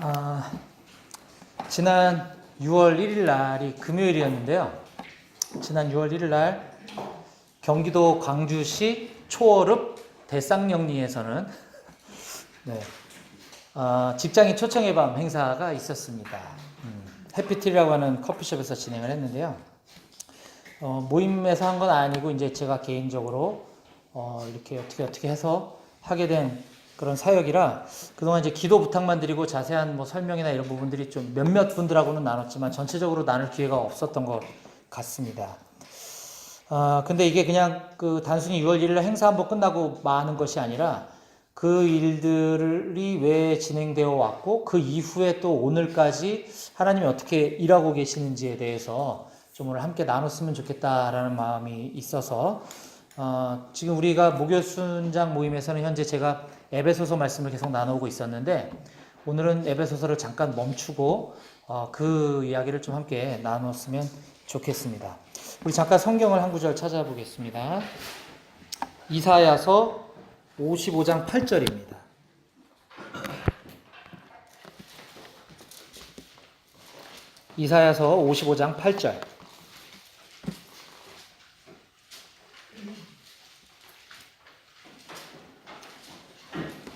아, 지난 6월 1일 날이 금요일이었는데요. 지난 6월 1일 날 경기도 광주시 초월읍 대쌍령리에서는 직장인 초청의 밤 행사가 있었습니다. 해피티라고 하는 커피숍에서 진행을 했는데요. 모임에서 한 건 아니고 이제 제가 개인적으로 이렇게 어떻게 해서 하게 된 그런 사역이라 그동안 이제 기도 부탁만 드리고 자세한 뭐 설명이나 이런 부분들이 좀 몇몇 분들하고는 나눴지만 전체적으로 나눌 기회가 없었던 것 같습니다. 근데 이게 그냥 그 단순히 6월 1일 행사 한번 끝나고 마는 것이 아니라 그 일들이 왜 진행되어 왔고 그 이후에 또 오늘까지 하나님이 어떻게 일하고 계시는지에 대해서 좀 오늘 함께 나눴으면 좋겠다라는 마음이 있어서 지금 우리가 목요순장 모임에서는 현재 제가 에베소서 말씀을 계속 나누고 있었는데 오늘은 에베소서를 잠깐 멈추고 그 이야기를 좀 함께 나눴으면 좋겠습니다. 우리 잠깐 성경을 한 구절 찾아보겠습니다. 이사야서 55장 8절입니다. 이사야서 55장 8절.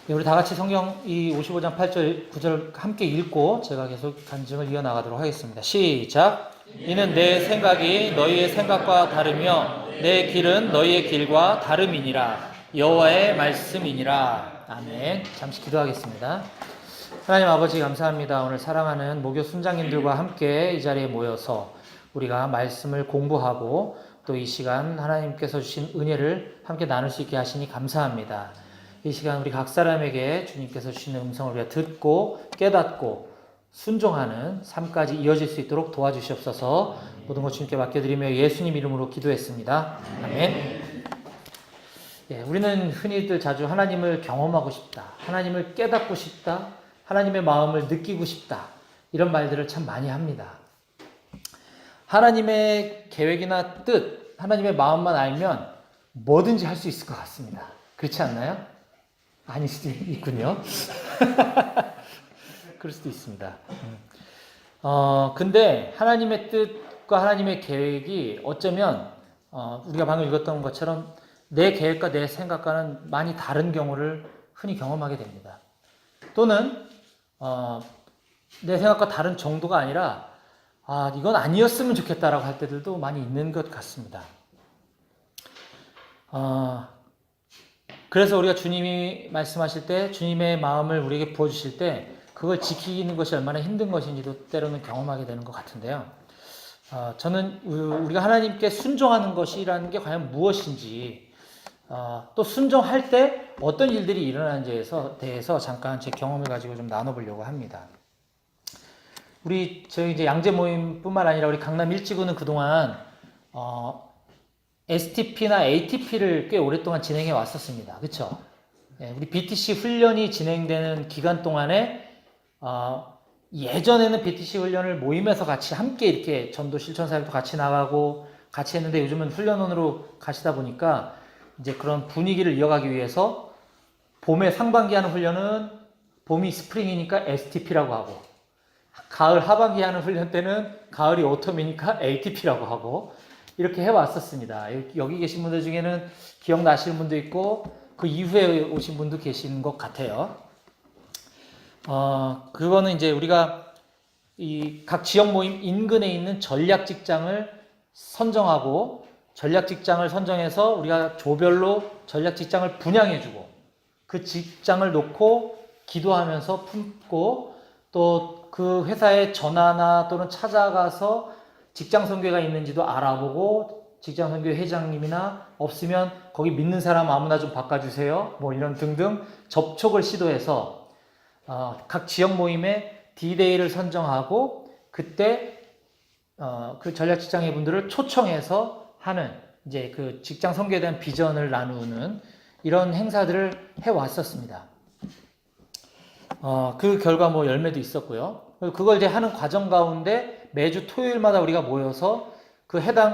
우리 다 같이 성경 이 55장 8절 9절 함께 읽고 제가 계속 간증을 이어나가도록 하겠습니다. 시작. 이는 내 생각이 너희의 생각과 다르며 내 길은 너희의 길과 다름이니라. 여호와의 말씀이니라. 아멘. 잠시 기도하겠습니다. 하나님 아버지 감사합니다. 오늘 사랑하는 목요 순장님들과 함께 이 자리에 모여서 우리가 말씀을 공부하고 또 이 시간 하나님께서 주신 은혜를 함께 나눌 수 있게 하시니 감사합니다. 이 시간 우리 각 사람에게 주님께서 주시는 음성을 우리가 듣고 깨닫고 순종하는 삶까지 이어질 수 있도록 도와주시옵소서. 모든 것 주님께 맡겨드리며 예수님 이름으로 기도했습니다. 아멘. 우리는 흔히들 자주 하나님을 경험하고 싶다, 하나님을 깨닫고 싶다, 하나님의 마음을 느끼고 싶다 이런 말들을 참 많이 합니다. 하나님의 계획이나 뜻, 하나님의 마음만 알면 뭐든지 할 수 있을 것 같습니다. 그렇지 않나요? 아닐 수도 있군요. 그럴 수도 있습니다. 근데 하나님의 뜻과 하나님의 계획이 어쩌면 우리가 방금 읽었던 것처럼 내 계획과 내 생각과는 많이 다른 경우를 흔히 경험하게 됩니다. 또는 내 생각과 다른 정도가 아니라 이건 아니었으면 좋겠다라고 할 때들도 많이 있는 것 같습니다. 그래서 우리가 주님이 말씀하실 때 주님의 마음을 우리에게 부어주실 때 그걸 지키는 것이 얼마나 힘든 것인지도 때로는 경험하게 되는 것 같은데요. 저는 우리가 하나님께 순종하는 것이라는 게 과연 무엇인지 또 순종할 때 어떤 일들이 일어나는지에 대해서 잠깐 제 경험을 가지고 좀 나눠보려고 합니다. 저희 이제 양재 모임뿐만 아니라 우리 강남 일지구는 그동안 STP나 ATP를 꽤 오랫동안 진행해 왔었습니다. 그렇죠? 우리 BTC 훈련이 진행되는 기간 동안에 예전에는 BTC 훈련을 모임에서 같이 함께 이렇게 전도 실천 사역도 같이 나가고 같이 했는데 요즘은 훈련원으로 가시다 보니까 이제 그런 분위기를 이어가기 위해서 봄에 상반기 하는 훈련은 봄이 스프링이니까 STP라고 하고 가을 하반기 하는 훈련 때는 가을이 오텀이니까 ATP라고 하고 이렇게 해왔었습니다. 여기 계신 분들 중에는 기억나시는 분도 있고 그 이후에 오신 분도 계신 것 같아요. 그거는 이제 우리가 이 각 지역 모임 인근에 있는 전략 직장을 선정하고 전략 직장을 선정해서 우리가 조별로 전략 직장을 분양해주고 그 직장을 놓고 기도하면서 품고 또 그 회사에 전화나 또는 찾아가서 직장 선교회가 있는지도 알아보고 직장 선교회 회장님이나 없으면 거기 믿는 사람 아무나 좀 바꿔주세요. 뭐 이런 등등 접촉을 시도해서 각 지역 모임에 D-Day를 선정하고 그때 그 전략 직장의 분들을 초청해서 하는 이제 그 직장 선교에 대한 비전을 나누는 이런 행사들을 해왔었습니다. 그 결과 뭐 열매도 있었고요. 그걸 이제 하는 과정 가운데 매주 토요일마다 우리가 모여서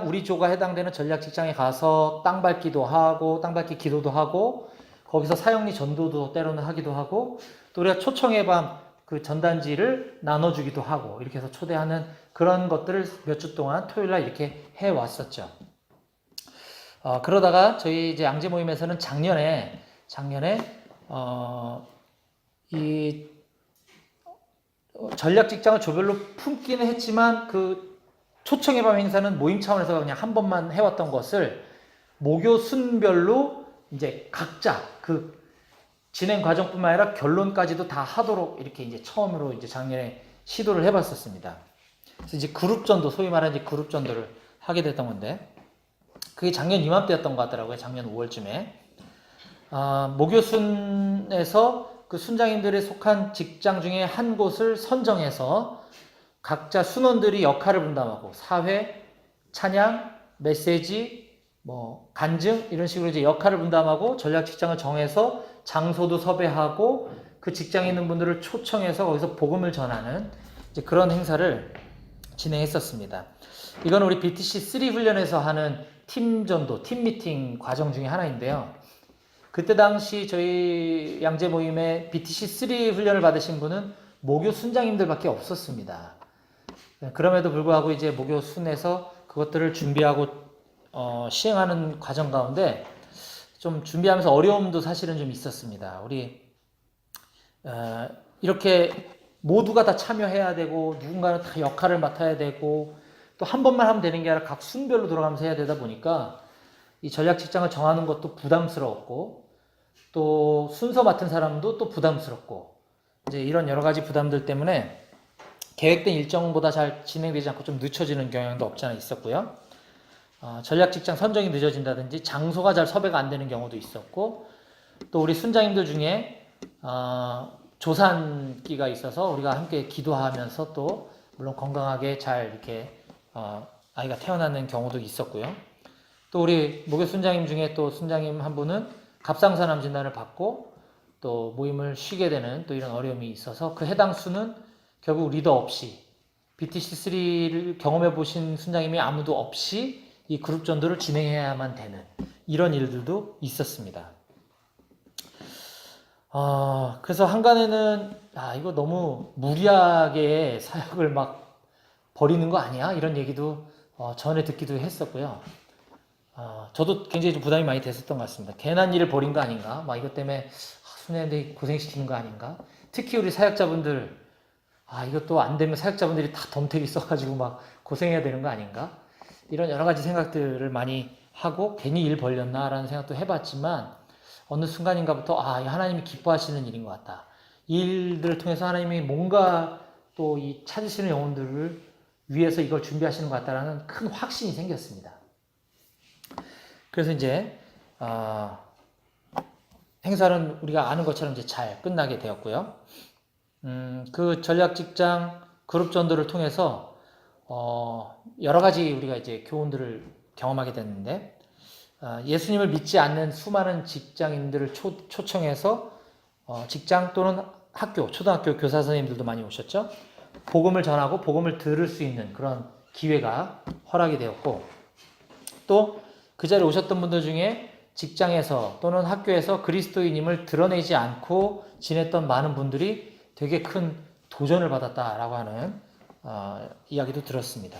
우리 조가 해당되는 전략 직장에 가서 땅 밟기도 하고, 땅 밟기 기도도 하고, 거기서 사역리 전도도 때로는 하기도 하고, 또 우리가 초청의 밤 그 전단지를 나눠주기도 하고 이렇게 해서 초대하는 그런 것들을 몇 주 동안 토요일날 이렇게 해왔었죠. 그러다가 저희 이제 양재 모임에서는 작년에 이 전략 직장을 조별로 품기는 했지만 그 초청의 밤 행사는 모임 차원에서 그냥 한 번만 해왔던 것을 모교 순별로 이제 각자 그 진행 과정뿐만 아니라 결론까지도 다 하도록 이렇게 이제 처음으로 이제 작년에 시도를 해봤었습니다. 그래서 이제 그룹전도 소위 말하는 이제 그룹전도를 하게 됐던 건데 그게 작년 이맘때였던 것 같더라고요. 작년 5월쯤에 모교순에서 그 순장님들에 속한 직장 중에 한 곳을 선정해서 각자 순원들이 역할을 분담하고 사회, 찬양, 메시지, 뭐 간증 이런 식으로 이제 역할을 분담하고 전략 직장을 정해서 장소도 섭외하고 그 직장에 있는 분들을 초청해서 거기서 복음을 전하는 이제 그런 행사를 진행했었습니다. 이건 우리 BTC3 훈련에서 하는 팀전도, 팀미팅 과정 중에 하나인데요. 그때 당시 저희 양재 모임에 BTC3 훈련을 받으신 분은 모교 순장님들밖에 없었습니다. 그럼에도 불구하고 이제 모교 순에서 그것들을 준비하고 시행하는 과정 가운데 좀 준비하면서 어려움도 사실은 좀 있었습니다. 우리 이렇게 모두가 다 참여해야 되고 누군가는 다 역할을 맡아야 되고 또 한 번만 하면 되는 게 아니라 각 순별로 돌아가면서 해야 되다 보니까 이 전략 직장을 정하는 것도 부담스러웠고 또 순서 맡은 사람도 또 부담스럽고 이제 이런 여러 가지 부담들 때문에 계획된 일정보다 잘 진행되지 않고 좀 늦춰지는 경향도 없지 않아 있었고요. 전략 직장 선정이 늦어진다든지 장소가 잘 섭외가 안 되는 경우도 있었고 또 우리 순장님들 중에 조산기가 있어서 우리가 함께 기도하면서 또 물론 건강하게 잘 이렇게 아이가 태어나는 경우도 있었고요. 또 우리 모교 순장님 중에 또 순장님 한 분은 갑상선암 진단을 받고 또 모임을 쉬게 되는 또 이런 어려움이 있어서 그 해당 수는 결국 리더 없이 BTC3를 경험해 보신 순장님이 아무도 없이 이 그룹 전도를 진행해야만 되는 이런 일들도 있었습니다. 그래서 한간에는 이거 너무 무리하게 사역을 막 버리는 거 아니야? 이런 얘기도 전에 듣기도 했었고요. 저도 굉장히 좀 부담이 많이 됐었던 것 같습니다. 괜한 일을 벌인 거 아닌가? 막 이것 때문에 순회인들 고생시키는 거 아닌가? 특히 우리 사역자분들 이것도 안 되면 사역자분들이 다 덤태기 써가지고 막 고생해야 되는 거 아닌가? 이런 여러 가지 생각들을 많이 하고 괜히 일 벌렸나라는 생각도 해봤지만 어느 순간인가부터 하나님이 기뻐하시는 일인 것 같다. 이 일들을 통해서 하나님이 뭔가 또 이 찾으시는 영혼들을 위해서 이걸 준비하시는 것 같다라는 큰 확신이 생겼습니다. 그래서 이제 행사는 우리가 아는 것처럼 이제 잘 끝나게 되었고요. 그 전략 직장 그룹 전도를 통해서 여러 가지 우리가 이제 교훈들을 경험하게 됐는데 예수님을 믿지 않는 수많은 직장인들을 초청해서 직장 또는 학교, 초등학교 교사 선생님들도 많이 오셨죠. 복음을 전하고 복음을 들을 수 있는 그런 기회가 허락이 되었고 또 그 자리에 오셨던 분들 중에 직장에서 또는 학교에서 그리스도인임을 드러내지 않고 지냈던 많은 분들이 되게 큰 도전을 받았다라고 하는 이야기도 들었습니다.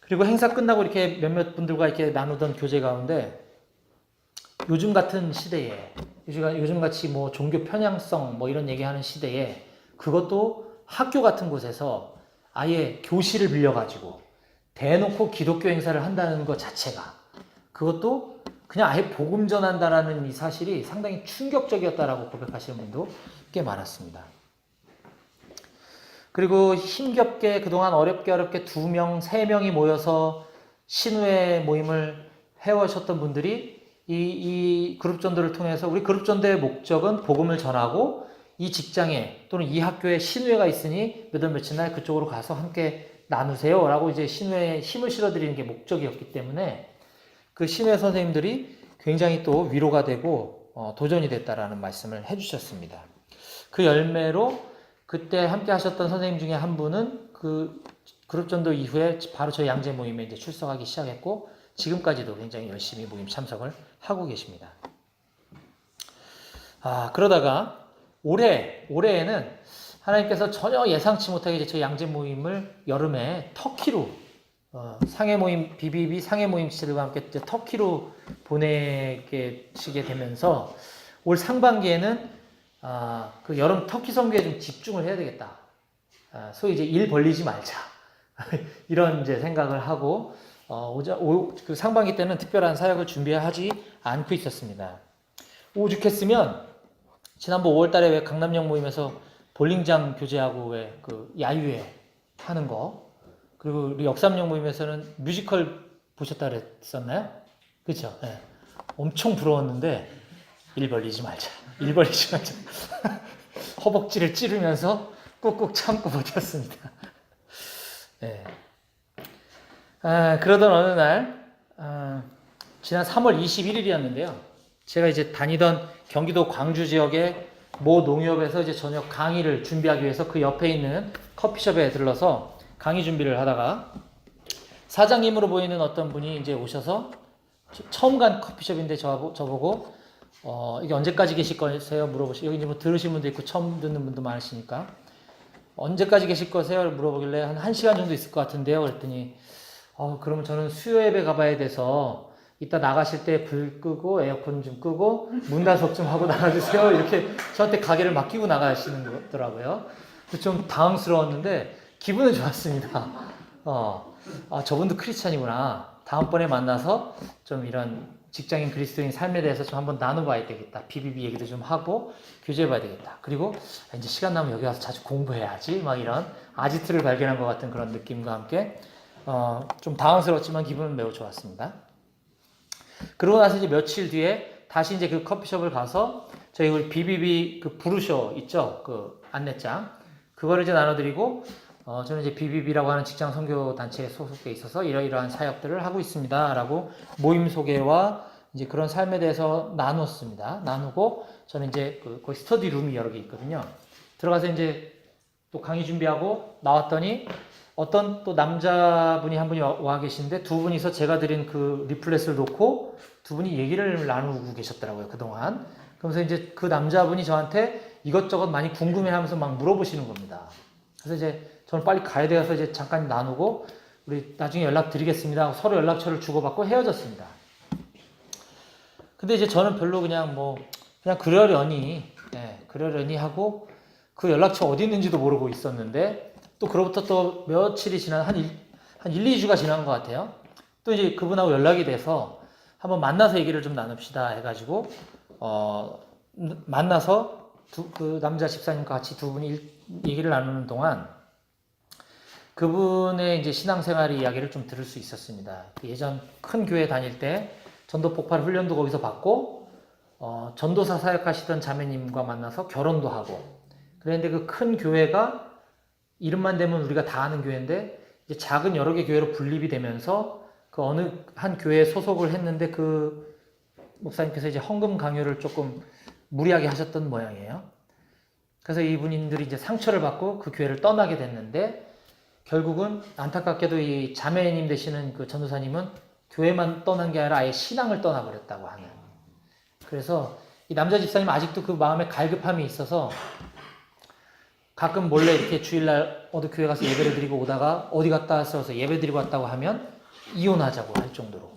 그리고 행사 끝나고 이렇게 몇몇 분들과 이렇게 나누던 교제 가운데 요즘 같은 시대에 요즘같이 뭐 종교 편향성 뭐 이런 얘기하는 시대에 그것도 학교 같은 곳에서 아예 교실을 빌려가지고 대놓고 기독교 행사를 한다는 것 자체가 그것도 그냥 아예 복음 전한다라는 이 사실이 상당히 충격적이었다라고 고백하시는 분도 꽤 많았습니다. 그리고 힘겹게 그동안 어렵게 2명, 3명이 모여서 신우회 모임을 해오셨던 분들이 이 그룹 전도를 통해서 우리 그룹 전도의 목적은 복음을 전하고 이 직장에 또는 이 학교에 신우회가 있으니 몇 월 며칠 날 그쪽으로 가서 함께 나누세요 라고 이제 신우회에 힘을 실어드리는 게 목적이었기 때문에 그 신우회 선생님들이 굉장히 또 위로가 되고 도전이 됐다라는 말씀을 해주셨습니다. 그 열매로 그때 함께 하셨던 선생님 중에 한 분은 그 그룹 전도 이후에 바로 저희 양재 모임에 이제 출석하기 시작했고 지금까지도 굉장히 열심히 모임 참석을 하고 계십니다. 그러다가 올해에는 하나님께서 전혀 예상치 못하게 이제 저희 양재 모임을 여름에 터키로 상해 모임 BBB 상해 모임 지체들과 함께 이제 터키로 보내시게 되면서 올 상반기에는 그 여름 터키 선교에 좀 집중을 해야 되겠다. 소위 이제 일 벌리지 말자. 이런 이제 생각을 하고 그 상반기 때는 특별한 사역을 준비하지 않고 있었습니다. 오죽했으면 지난번 5월달에 왜 강남역 모임에서 볼링장 교제하고 왜 그 야유회 하는 거, 그리고 우리 역삼역 모임에서는 뮤지컬 보셨다 그랬었나요? 그렇죠? 네. 엄청 부러웠는데 일 벌리지 말자. 일 벌리지 말자. 허벅지를 찌르면서 꾹꾹 참고 버텼습니다. 네. 그러던 어느 날 지난 3월 21일이었는데요. 제가 이제 다니던 경기도 광주 지역의 모 농협에서 이제 저녁 강의를 준비하기 위해서 그 옆에 있는 커피숍에 들러서 강의 준비를 하다가 사장님으로 보이는 어떤 분이 이제 오셔서 처음 간 커피숍인데 저보고 이게 언제까지 계실 거세요? 물어보시고, 여기 이제 뭐 들으신 분도 있고 처음 듣는 분도 많으시니까 언제까지 계실 거세요? 물어보길래 한 1시간 정도 있을 것 같은데요. 그랬더니 그러면 저는 수요 예배 가봐야 돼서 이따 나가실 때 불 끄고 에어컨 좀 끄고 문 단속 좀 하고 나가주세요. 이렇게 저한테 가게를 맡기고 나가시는 거더라고요. 그래서 좀 당황스러웠는데 기분은 좋았습니다. 저분도 크리스찬이구나. 다음번에 만나서 좀 이런 직장인 그리스도인 삶에 대해서 좀 한번 나눠봐야 되겠다. BBB 얘기도 좀 하고 교제해봐야 되겠다. 그리고 이제 시간 나면 여기 와서 자주 공부해야지. 막 이런 아지트를 발견한 것 같은 그런 느낌과 함께 좀 당황스러웠지만 기분은 매우 좋았습니다. 그러고 나서 이제 며칠 뒤에 다시 이제 그 커피숍을 가서 저희 우리 BBB 그 브루쇼 있죠? 그 안내장. 그거를 이제 나눠드리고, 저는 이제 BBB라고 하는 직장 선교 단체에 소속돼 있어서 이러이러한 사역들을 하고 있습니다. 라고 모임 소개와 이제 그런 삶에 대해서 나눴습니다. 나누고, 저는 이제 거기 스터디 룸이 여러 개 있거든요. 들어가서 이제 또 강의 준비하고 나왔더니 어떤 또 남자분이 한 분이 와 계신데 두 분이서 제가 드린 그 리플렛을 놓고 두 분이 얘기를 나누고 계셨더라고요, 그동안. 그러면서 이제 그 남자분이 저한테 이것저것 많이 궁금해 하면서 막 물어보시는 겁니다. 그래서 이제 저는 빨리 가야 돼서 이제 잠깐 나누고 우리 나중에 연락드리겠습니다 하고 서로 연락처를 주고받고 헤어졌습니다. 근데 이제 저는 별로 그냥 그러려니 하고 그 연락처 어디 있는지도 모르고 있었는데 또 그로부터 또 며칠이 지난 한 1, 2주가 지난 것 같아요. 또 이제 그분하고 연락이 돼서 한번 만나서 얘기를 좀 나눕시다 해가지고 만나서 그 남자 집사님과 같이 두 분이 얘기를 나누는 동안 그분의 이제 신앙생활 이야기를 좀 들을 수 있었습니다. 예전 큰 교회 다닐 때 전도 폭발 훈련도 거기서 받고 전도사 사역하시던 자매님과 만나서 결혼도 하고 그랬는데 그 큰 교회가 이름만 대면 우리가 다 아는 교회인데 이제 작은 여러 개 교회로 분립이 되면서 그 어느 한 교회에 소속을 했는데 그 목사님께서 이제 헌금 강요를 조금 무리하게 하셨던 모양이에요. 그래서 이분들이 이제 상처를 받고 그 교회를 떠나게 됐는데 결국은 안타깝게도 이 자매님 되시는 그 전도사님은 교회만 떠난 게 아니라 아예 신앙을 떠나버렸다고 하는. 그래서 이 남자 집사님 아직도 그 마음에 갈급함이 있어서 가끔 몰래 이렇게 주일날 어디 교회 가서 예배를 드리고 오다가 어디 갔다 와서 예배 드리고 왔다고 하면 이혼하자고 할 정도로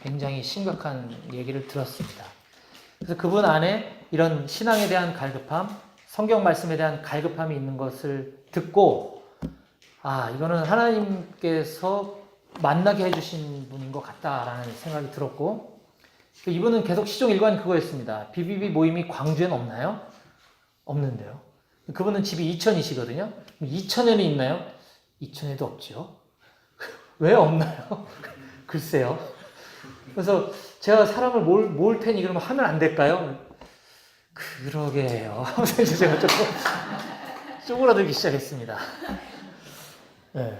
굉장히 심각한 얘기를 들었습니다. 그래서 그분 안에 이런 신앙에 대한 갈급함, 성경 말씀에 대한 갈급함이 있는 것을 듣고 이거는 하나님께서 만나게 해주신 분인 것 같다라는 생각이 들었고 이분은 계속 시종일관 그거였습니다. BBB 모임이 광주에는 없나요? 없는데요. 그분은 집이 이천이시거든요. 이천에는 있나요? 이천에도 없죠. 왜 없나요? 글쎄요. 그래서 제가 사람을 모을 테니 그러면 하면 안 될까요? 그러게요. 하면서 제가 조금 쪼그라들기 시작했습니다. 네.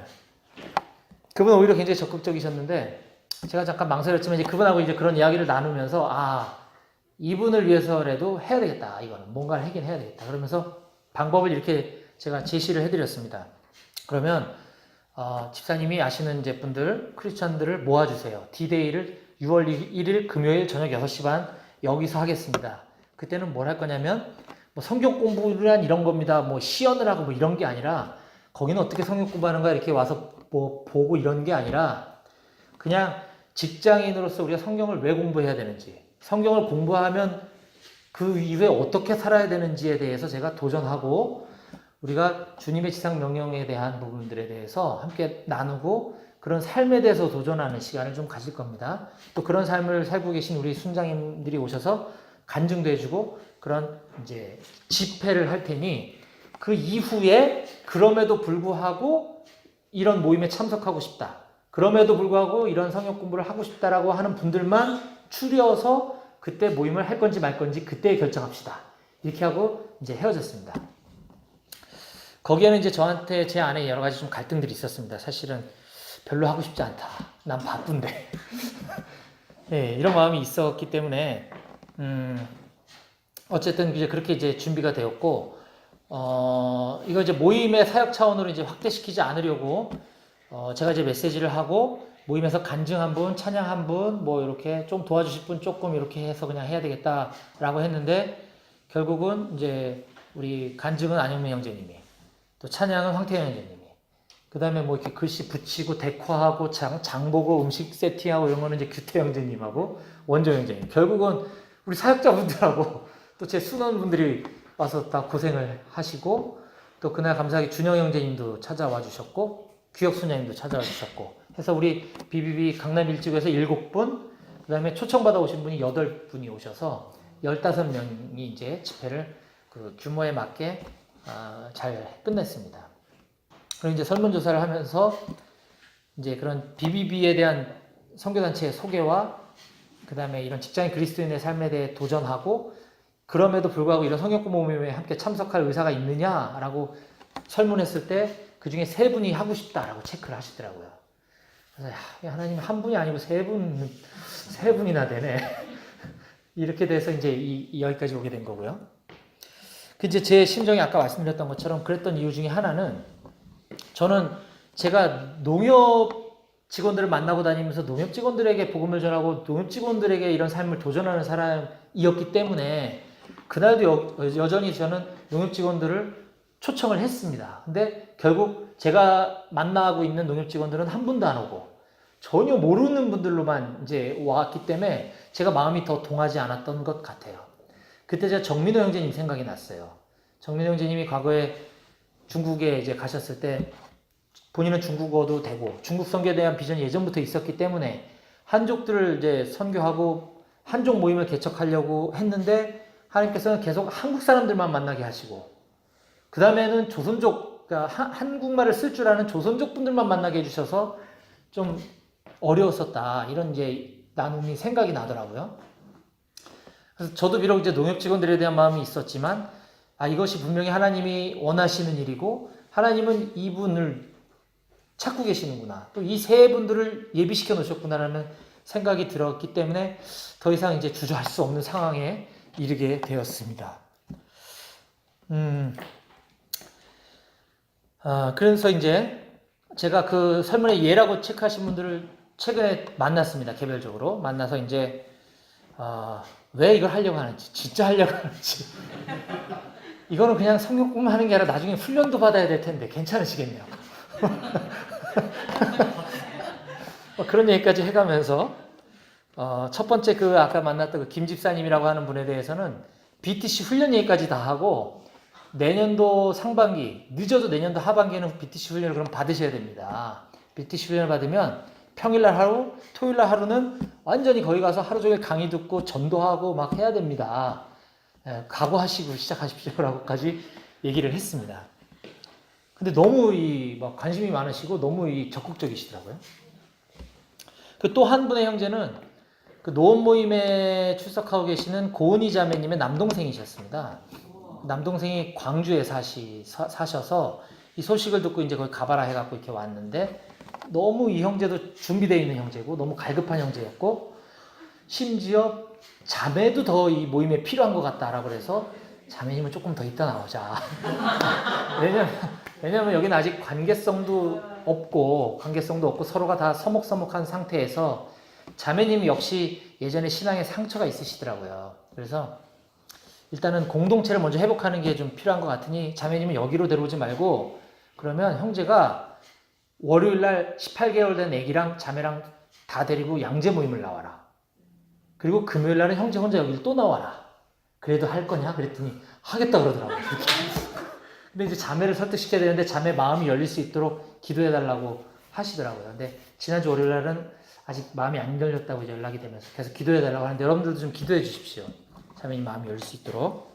그분은 오히려 굉장히 적극적이셨는데 제가 잠깐 망설였지만 이제 그분하고 이제 그런 이야기를 나누면서 이분을 위해서라도 해야 되겠다. 이거는 뭔가를 하긴 해야 되겠다. 그러면서 방법을 이렇게 제가 제시를 해드렸습니다. 그러면 집사님이 아시는 이제 분들, 크리스찬들을 모아주세요. D-Day를 6월 1일 금요일 저녁 6시 반 여기서 하겠습니다. 그때는 뭘 할 거냐면 뭐 성경 공부란 이런 겁니다. 뭐 시연을 하고 뭐 이런 게 아니라 거기는 어떻게 성경 공부하는가 이렇게 와서 뭐 보고 이런 게 아니라 그냥 직장인으로서 우리가 성경을 왜 공부해야 되는지, 성경을 공부하면 그 이후에 어떻게 살아야 되는지에 대해서 제가 도전하고 우리가 주님의 지상 명령에 대한 부분들에 대해서 함께 나누고 그런 삶에 대해서 도전하는 시간을 좀 가질 겁니다. 또 그런 삶을 살고 계신 우리 순장님들이 오셔서 간증도 해주고 그런 이제 집회를 할 테니 그 이후에 그럼에도 불구하고 이런 모임에 참석하고 싶다. 그럼에도 불구하고 이런 성경 공부를 하고 싶다라고 하는 분들만 추려서 그때 모임을 할 건지 말 건지 그때 결정합시다. 이렇게 하고 이제 헤어졌습니다. 거기에는 이제 저한테 제 안에 여러 가지 좀 갈등들이 있었습니다. 사실은 별로 하고 싶지 않다. 난 바쁜데. 네, 이런 마음이 있었기 때문에 어쨌든 이제 그렇게 이제 준비가 되었고 이거 이제 모임의 사역 차원으로 이제 확대시키지 않으려고 제가 이제 메시지를 하고 모임에서 간증 한 분, 찬양 한 분, 뭐 이렇게 좀 도와주실 분 조금 이렇게 해서 그냥 해야 되겠다라고 했는데 결국은 이제 우리 간증은 안영민 형제님이 또 찬양은 황태현 형제님이 그 다음에 뭐 이렇게 글씨 붙이고 데코하고 장 보고 음식 세팅하고 이런 거는 이제 규태 형제님하고 원조 형제님 결국은 우리 사역자분들하고 또 제 순원분들이 와서 다 고생을 하시고 또 그날 감사하게 준영 형제님도 찾아와 주셨고 규혁 순장님도 찾아와 주셨고 해서 우리 BBB 강남 일찍에서 7분 그 다음에 초청받아 오신 분이 8분이 오셔서 15명이 이제 집회를 그 규모에 맞게 잘 끝냈습니다. 그리고 이제 설문조사를 하면서 이제 그런 BBB에 대한 선교단체의 소개와 그 다음에 이런 직장인 그리스도인의 삶에 대해 도전하고 그럼에도 불구하고 이런 성경공부 모임에 함께 참석할 의사가 있느냐라고 설문했을 때 그 중에 3분이 하고 싶다라고 체크를 하시더라고요. 그래서 야, 하나님 한 분이 아니고 3분이나 되네. 이렇게 돼서 이제 여기까지 오게 된 거고요. 그 이제 제 심정이 아까 말씀드렸던 것처럼 그랬던 이유 중에 하나는 저는 제가 농협 직원들을 만나고 다니면서 농협 직원들에게 복음을 전하고 농협 직원들에게 이런 삶을 도전하는 사람이었기 때문에 그날도 여전히 저는 농협 직원들을 초청을 했습니다. 근데 결국 제가 만나고 있는 농협 직원들은 한 분도 안 오고 전혀 모르는 분들로만 이제 왔기 때문에 제가 마음이 더 동하지 않았던 것 같아요. 그때 제가 정민호 형제님 생각이 났어요. 정민호 형제님이 과거에 중국에 이제 가셨을 때 본인은 중국어도 되고 중국 선교에 대한 비전이 예전부터 있었기 때문에 한족들을 이제 선교하고 한족 모임을 개척하려고 했는데 하나님께서는 계속 한국 사람들만 만나게 하시고 그 다음에는 조선족, 그러니까 한국말을 쓸 줄 아는 조선족 분들만 만나게 해주셔서 좀 어려웠었다. 이런 이제 나눔이 생각이 나더라고요. 그래서 저도 비록 이제 농협 직원들에 대한 마음이 있었지만, 이것이 분명히 하나님이 원하시는 일이고, 하나님은 이분을 찾고 계시는구나. 또 이 세 분들을 예비시켜 놓으셨구나라는 생각이 들었기 때문에 더 이상 이제 주저할 수 없는 상황에 이르게 되었습니다. 그래서 이제 제가 그 설문의 예라고 체크하신 분들을 최근에 만났습니다. 개별적으로. 만나서 이제, 왜 이걸 하려고 하는지, 진짜 하려고 하는지. 이거는 그냥 성경 공부만 하는 게 아니라 나중에 훈련도 받아야 될 텐데 괜찮으시겠냐고. 그런 얘기까지 해가면서, 첫 번째 아까 만났던 그 김 집사님이라고 하는 분에 대해서는 BTC 훈련 얘기까지 다 하고, 내년도 상반기, 늦어도 내년도 하반기에는 BTC 훈련을 그럼 받으셔야 됩니다. BTC 훈련을 받으면 평일날 하루, 토요일날 하루는 완전히 거기 가서 하루 종일 강의 듣고 전도하고 막 해야 됩니다. 각오하시고 시작하십시오라고까지 얘기를 했습니다. 근데 너무 막 관심이 많으시고 너무 적극적이시더라고요. 그 또 한 분의 형제는 그 노원 모임에 출석하고 계시는 고은희 자매님의 남동생이셨습니다. 남동생이 광주에 사셔서 이 소식을 듣고 이제 거기 가봐라 해갖고 이렇게 왔는데 너무 이 형제도 준비되어 있는 형제고 너무 갈급한 형제였고 심지어 자매도 더 이 모임에 필요한 것 같다라고 그래서 자매님은 조금 더 이따 나오자. 왜냐면 여기는 아직 관계성도 없고 서로가 다 서먹서먹한 상태에서 자매님 역시 예전에 신앙에 상처가 있으시더라고요. 그래서 일단은 공동체를 먼저 회복하는 게 좀 필요한 것 같으니 자매님은 여기로 데려오지 말고 그러면 형제가 월요일 날 18개월 된 애기랑 자매랑 다 데리고 양재 모임을 나와라. 그리고 금요일 날은 형제 혼자 여기를 또 나와라. 그래도 할 거냐? 그랬더니 하겠다 그러더라고요. 근데 이제 자매를 설득시켜야 되는데 자매 마음이 열릴 수 있도록 기도해달라고 하시더라고요. 근데 지난주 월요일 날은 아직 마음이 안 열렸다고 이제 연락이 되면서 계속 기도해달라고 하는데 여러분들도 좀 기도해 주십시오. 자매님 마음이 열릴 수 있도록.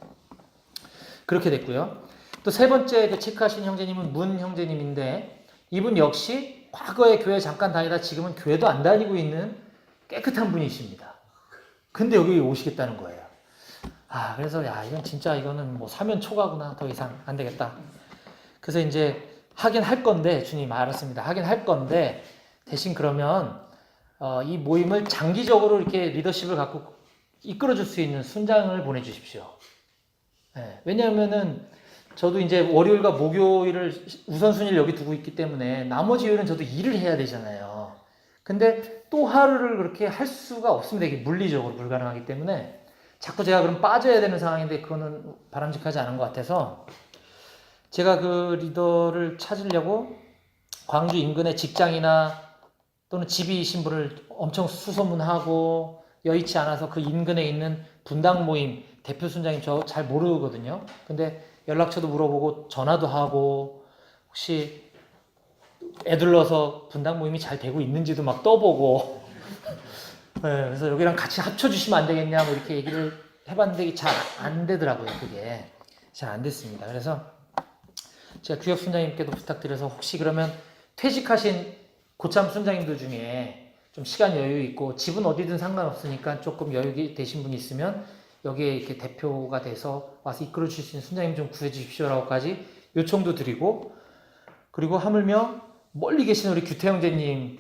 그렇게 됐고요. 또 세 번째 그 체크하신 형제님은 문 형제님인데 이분 역시 과거에 교회 잠깐 다니다 지금은 교회도 안 다니고 있는 깨끗한 분이십니다. 근데 여기 오시겠다는 거예요. 그래서 이건 진짜 이거는 뭐 사면 초과구나. 더 이상 안 되겠다. 그래서 이제 하긴 할 건데 주님 알았습니다. 하긴 할 건데 대신 그러면 이 모임을 장기적으로 이렇게 리더십을 갖고 이끌어줄 수 있는 순장을 보내주십시오. 네, 왜냐하면은 저도 이제 월요일과 목요일을 우선순위를 여기 두고 있기 때문에 나머지 요일은 저도 일을 해야 되잖아요. 근데 또 하루를 그렇게 할 수가 없습니다. 이게 물리적으로 불가능하기 때문에 자꾸 제가 그럼 빠져야 되는 상황인데 그거는 바람직하지 않은 것 같아서 제가 그 리더를 찾으려고 광주 인근의 직장이나 또는 집이신 분을 엄청 수소문하고 여의치 않아서 그 인근에 있는 분당 모임 대표 순장님 저 잘 모르거든요. 근데 연락처도 물어보고 전화도 하고 혹시 애들러서 분당 모임이 잘 되고 있는지도 막 떠보고 네, 그래서 여기랑 같이 합쳐주시면 안 되겠냐 뭐 이렇게 얘기를 해봤는데 잘 안 되더라고요. 그게 잘 안 됐습니다. 그래서 제가 규혁 순장님께도 부탁드려서 혹시 그러면 퇴직하신 고참 순장님들 중에 좀 시간 여유 있고 집은 어디든 상관없으니까 조금 여유 되신 분이 있으면 여기에 이렇게 대표가 돼서 와서 이끌어 주실 수 있는 순장님 좀 구해 주십시오라고까지 요청도 드리고 그리고 하물며 멀리 계신 우리 규태 형제님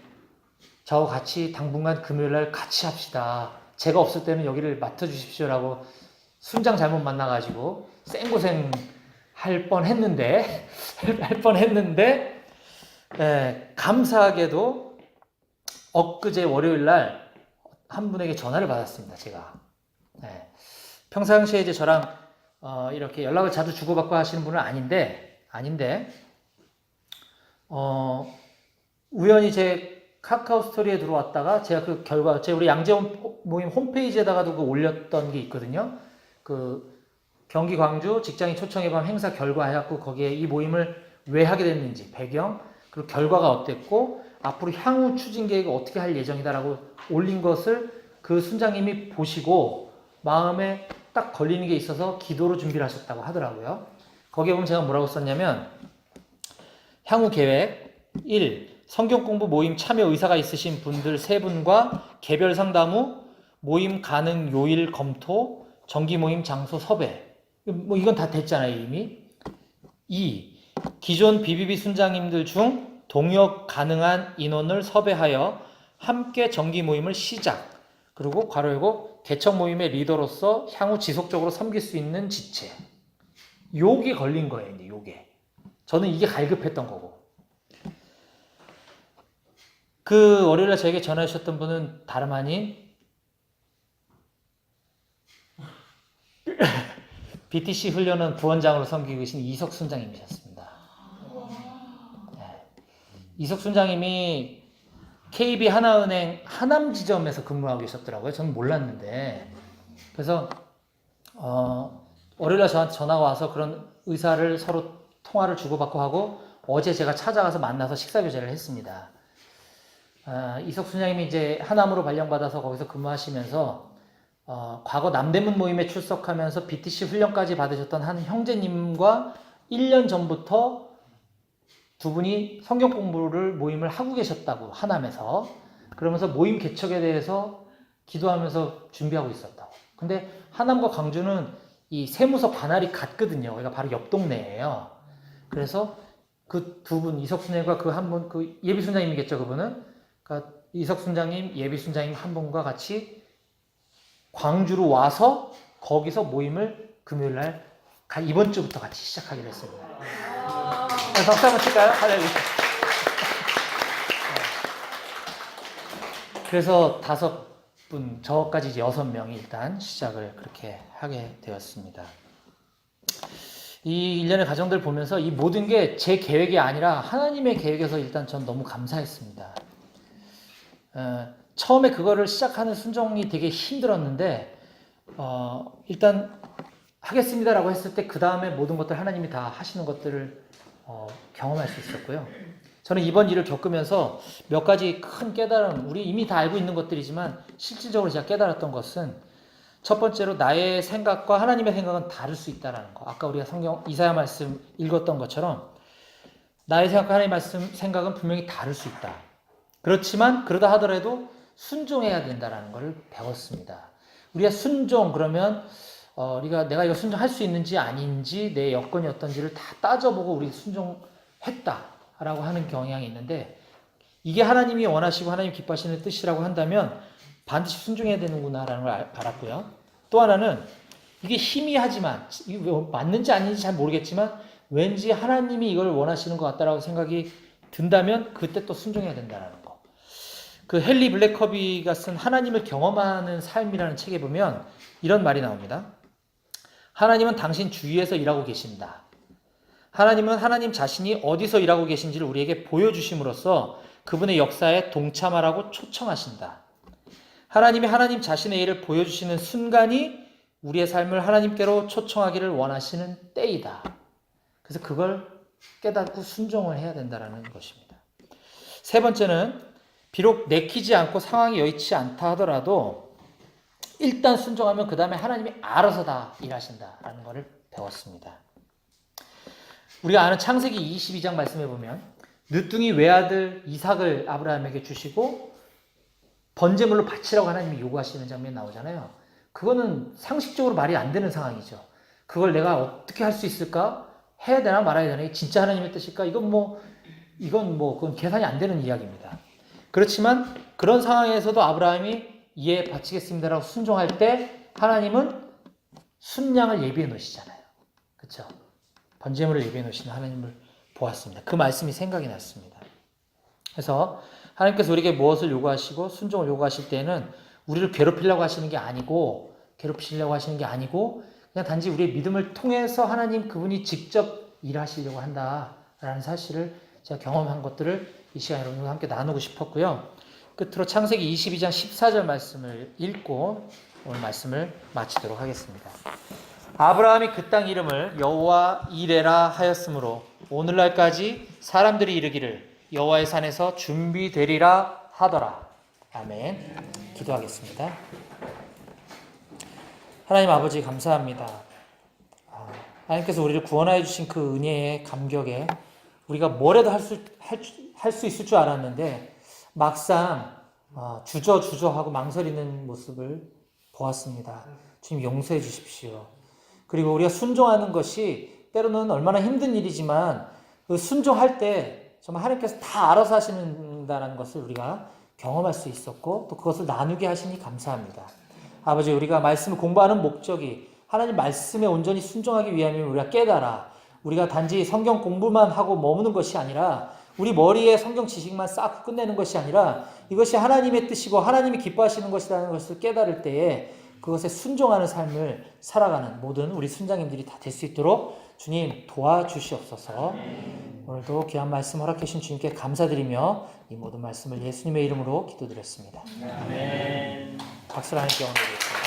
저와 같이 당분간 금요일날 같이 합시다. 제가 없을 때는 여기를 맡아주십시오라고 순장 잘못 만나가지고 생고생 할 뻔했는데 감사하게도 엊그제 월요일날 한 분에게 전화를 받았습니다. 제가 평상시에 이제 저랑 이렇게 연락을 자주 주고받고 하시는 분은 아닌데 우연히 제 카카오 스토리에 들어왔다가 제가 그 결과 제 우리 양재 모임 홈페이지에다가도 그 올렸던 게 있거든요. 그 경기 광주 직장인 초청의 밤 행사 결과 해갖고 거기에 이 모임을 왜 하게 됐는지 배경 그리고 결과가 어땠고 앞으로 향후 추진 계획을 어떻게 할 예정이다라고 올린 것을 그 순장님이 보시고 마음에 딱 걸리는 게 있어서 기도로 준비를 하셨다고 하더라고요. 거기에 보면 제가 뭐라고 썼냐면 향후 계획 1. 성경 공부 모임 참여 의사가 있으신 분들 3분과 개별 상담 후 모임 가능 요일 검토 정기 모임 장소 섭외 뭐 이건 다 됐잖아요 이미. 2. 기존 BBB 순장님들 중 동역 가능한 인원을 섭외하여 함께 정기 모임을 시작 그리고 괄호 열고 개척 모임의 리더로서 향후 지속적으로 섬길 수 있는 지체 요게 걸린 거예요. 이제 요게 저는 이게 갈급했던 거고 그 월요일날 저에게 전화 주셨던 분은 다름 아닌 BTC 훈련원 부원장으로 섬기고 계신 이석 순장님이셨습니다. 이석 순장님이 KB 하나은행 하남 지점에서 근무하고 계셨더라고요. 저는 몰랐는데 그래서 월요일날 저한테 전화가 와서 그런 의사를 서로 통화를 주고받고 하고 어제 제가 찾아가서 만나서 식사교제를 했습니다. 이석 순장님이 이제 하남으로 발령받아서 거기서 근무하시면서 과거 남대문 모임에 출석하면서 BTC 훈련까지 받으셨던 한 형제님과 1년 전부터 두 분이 성경 공부를 모임을 하고 계셨다고 하남에서 그러면서 모임 개척에 대해서 기도하면서 준비하고 있었다고. 근데 하남과 광주는 이 세무서 관할이 같거든요. 여기가 바로 옆 동네예요. 그래서 그 두 분 이석 순장님과 그 한 분 그 예비 순장님이겠죠 그분은 그러니까 이석 순장님 예비 순장님 한 분과 같이 광주로 와서 거기서 모임을 금요일날 이번 주부터 같이 시작하기로 했습니다. 박수 한번 칠까요? 할렐루야. 그래서 5 분, 저까지 이제 6명이 일단 시작을 그렇게 하게 되었습니다. 이 일련의 과정들 보면서 이 모든 게 제 계획이 아니라 하나님의 계획에서 일단 전 너무 감사했습니다. 처음에 그거를 시작하는 순종이 되게 힘들었는데, 일단 하겠습니다라고 했을 때 그 다음에 모든 것들 하나님이 다 하시는 것들을 경험할 수 있었고요. 저는 이번 일을 겪으면서 몇 가지 큰 깨달음, 우리 이미 다 알고 있는 것들이지만 실질적으로 제가 깨달았던 것은 첫 번째로 나의 생각과 하나님의 생각은 다를 수 있다는 거. 아까 우리가 성경 이사야 말씀 읽었던 것처럼 나의 생각과 하나님의 생각은 분명히 다를 수 있다. 그렇지만 그러다 하더라도 순종해야 된다는 것을 배웠습니다. 우리가 순종 그러면 내가 이거 순종할 수 있는지 아닌지 내 여건이 어떤지를 다 따져보고 우리 순종했다라고 하는 경향이 있는데 이게 하나님이 원하시고 하나님 기뻐하시는 뜻이라고 한다면 반드시 순종해야 되는구나라는 걸 알았고요. 또 하나는 이게 희미하지만 이게 맞는지 아닌지 잘 모르겠지만 왠지 하나님이 이걸 원하시는 것 같다라고 생각이 든다면 그때 또 순종해야 된다는 거. 그 헨리 블랙커비가 쓴 하나님을 경험하는 삶이라는 책에 보면 이런 말이 나옵니다. 하나님은 당신 주위에서 일하고 계신다. 하나님은 하나님 자신이 어디서 일하고 계신지를 우리에게 보여주심으로써 그분의 역사에 동참하라고 초청하신다. 하나님이 하나님 자신의 일을 보여주시는 순간이 우리의 삶을 하나님께로 초청하기를 원하시는 때이다. 그래서 그걸 깨닫고 순종을 해야 된다는 것입니다. 세 번째는 비록 내키지 않고 상황이 여의치 않다 하더라도 일단 순종하면 그 다음에 하나님이 알아서 다 일하신다라는 것을 배웠습니다. 우리가 아는 창세기 22장 말씀에 보면 늦둥이 외아들 이삭을 아브라함에게 주시고 번제물로 바치라고 하나님이 요구하시는 장면이 나오잖아요. 그거는 상식적으로 말이 안 되는 상황이죠. 그걸 내가 어떻게 할 수 있을까? 해야 되나 말아야 되나? 진짜 하나님의 뜻일까? 그건 계산이 안 되는 이야기입니다. 그렇지만 그런 상황에서도 아브라함이 예, 바치겠습니다라고 순종할 때 하나님은 순양을 예비해 놓으시잖아요. 그렇죠? 번제물을 예비해 놓으시는 하나님을 보았습니다. 그 말씀이 생각이 났습니다. 그래서 하나님께서 우리에게 무엇을 요구하시고 순종을 요구하실 때는 우리를 괴롭히려고 하시는 게 아니고 괴롭히려고 하시는 게 아니고 그냥 단지 우리의 믿음을 통해서 하나님 그분이 직접 일하시려고 한다라는 사실을 제가 경험한 것들을 이 시간에 여러분과 함께 나누고 싶었고요. 끝으로 창세기 22장 14절 말씀을 읽고 오늘 말씀을 마치도록 하겠습니다. 아브라함이 그 땅 이름을 여호와 이레라 하였으므로 오늘날까지 사람들이 이르기를 여호와의 산에서 준비되리라 하더라. 아멘. 기도하겠습니다. 하나님 아버지 감사합니다. 하나님께서 우리를 구원하여 주신 그 은혜의 감격에 우리가 뭐라도 할 수 있을 줄 알았는데 막상 주저하고 망설이는 모습을 보았습니다. 주님 용서해 주십시오. 그리고 우리가 순종하는 것이 때로는 얼마나 힘든 일이지만 그 순종할 때 정말 하나님께서 다 알아서 하신다는 것을 우리가 경험할 수 있었고 또 그것을 나누게 하시니 감사합니다. 아버지 우리가 말씀을 공부하는 목적이 하나님 말씀에 온전히 순종하기 위함이면 우리가 깨달아 우리가 단지 성경 공부만 하고 머무는 것이 아니라 우리 머리에 성경 지식만 쌓고 끝내는 것이 아니라 이것이 하나님의 뜻이고 하나님이 기뻐하시는 것이라는 것을 깨달을 때에 그것에 순종하는 삶을 살아가는 모든 우리 순장님들이 다 될 수 있도록 주님 도와주시옵소서. 오늘도 귀한 말씀 허락해 주신 주님께 감사드리며 이 모든 말씀을 예수님의 이름으로 기도드렸습니다. 아멘. 박수를 하나님께 얹어드리겠습니다.